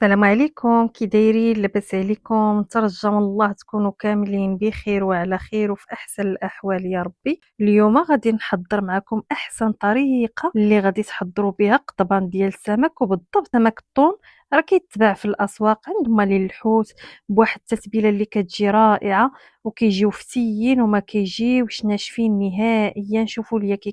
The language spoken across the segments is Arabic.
السلام عليكم، كي دايرين؟ لاباس عليكم؟ نترجى من الله تكونوا كاملين بخير وعلى خير وفي احسن الاحوال يا ربي. اليوم غادي نحضر معكم احسن طريقه اللي غادي تحضروا بها قضبان ديال السمك، وبالضبط سمك الطون راه كيتباع في الاسواق عند مالين الحوت بواحد التتبيله اللي كتجي رائعه، وكيجيو فتيين وما كيجيوش ناشفين نهائيا. شوفوا ليا كي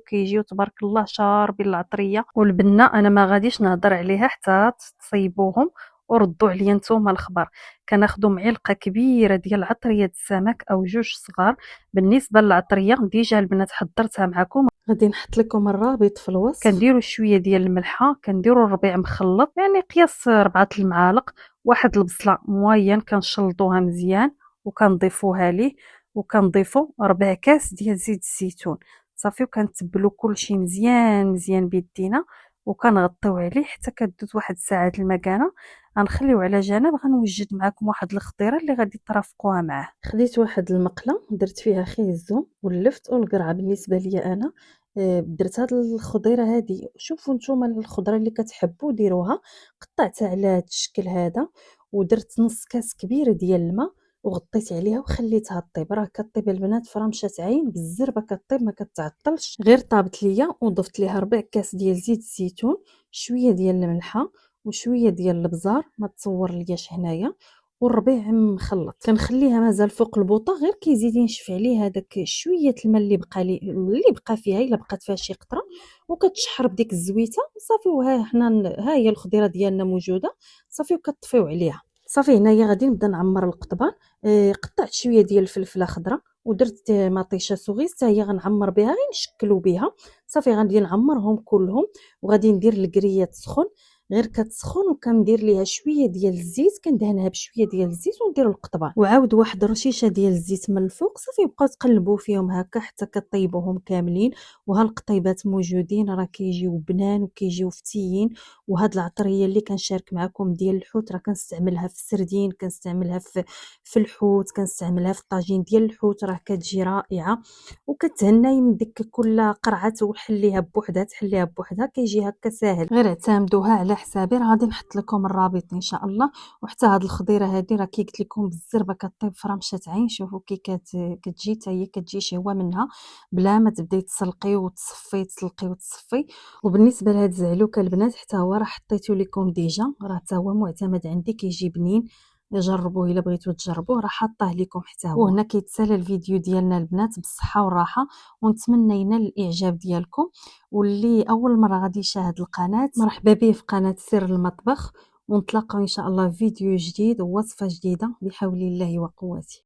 كيجيو تبارك الله شاربين العطريه والبنه. انا ما غاديش نهضر عليها حتى تصيبوهم وردوا عليا نتوما الخبر. كناخذوا معلقه كبيره ديال عطريه السمك او جوج صغار. بالنسبه للعطريه ديجا البنات حضرتها معكم، غادي نحط لكم الرابط في الوصف. كنديروا شويه ديال الملحه، كنديروا الربيع مخلط يعني قياس 4 المعالق، واحد البصله موين كنشلطوها مزيان وكنضيفوها ليه، وكنضيفوا ربع كاس ديال زيت الزيتون صافي، وكنتبلوا كلشي مزيان مزيان بيدينا، وكنغطيو عليه حتى كدوز واحد الساعه المكانه. غنخليو على جنب. غنوجد معكم واحد الخضيره اللي غادي ترافقوها معاه. خديت واحد المقله درت فيها خيزو واللفت والقرعه. بالنسبه لي انا درت هاد الخضيره هذه. شوفوا نتوما الخضره اللي كتحبوا ديروها. قطعتها على هاد الشكل هذا، ودرت نص كاس كبير ديال الماء وغطيت عليها وخليتها طيب. راه كطيب البنات فرمشه عين بالزربه، كطيب ما كتعطلش، غير طابت ليا. وضفت ليها ربع كاس ديال زيت الزيتون، شويه ديال الملحه وشويه ديال البزار ما تصور لياش هنايا، والربيع مخلط. كنخليها مازال فوق البوطه، غير كيزيد ينشف عليه هذاك شويه الماء اللي بقى فيها الا بقات فيها شي قطره، وكتشحر بديك الزويته صافي. وها حنا ها هي الخضيره ديالنا موجوده صافي، وكطفيو عليها صافي. هنايا غادي نبدا نعمر القضبان. قطعت شويه ديال الفلفله خضراء ودرت مطيشه سوغيس حتى هي غنعمر بها، غير نشكلوا بها صافي. غادي نعمرهم كلهم وغادي ندير الكريه تسخن، غير كتسخن وكندير ليها شويه ديال الزيت، كندهنها بشويه ديال الزيت وندير القضبان وعاود واحد رشيشه ديال الزيت من الفوق صافي. بقاو تقلبوا فيهم هكا حتى كطيبوهم كاملين. وها القطيبات موجودين راه كيجيو بنان وكيجيو فتيين. وهاد العطريه اللي كنشارك معكم ديال الحوت راه كنستعملها في السردين، كنستعملها في الحوت، كنستعملها في الطاجين ديال الحوت، راه كتجي رائعه وكتهناي من ديك كل قرعه وحليها بوحدها تحليها بوحدها، كيجي هكا ساهل. غير اعتمدوها على حسابي. راه غادي نحط لكم الرابط ان شاء الله. وحتى هاد الخضيره هذه راه كي قلت لكم بالزربه كطيب فرمشه عين. شوفوا كي كتجي حتى هي كتجي شهوه منها بلا ما تبداي تسلقي وتصفي تسلقي وتصفي. وبالنسبه لهاد الزعلوكه البنات حتى هو راه حطيته لكم ديجا، راه حتى هو معتمد عندي كيجي بنين. جربوه الا بغيتو تجربوه، راه حاطاه لكم حتى هو. وهنا كيتسالى الفيديو ديالنا البنات بالصحه والراحه، ونتمنى ينال الاعجاب ديالكم. واللي اول مره غادي يشاهد القناه مرحبا به في قناه سر المطبخ، ونتلاقاو ان شاء الله في فيديو جديد ووصفه جديده بحول الله وقوته.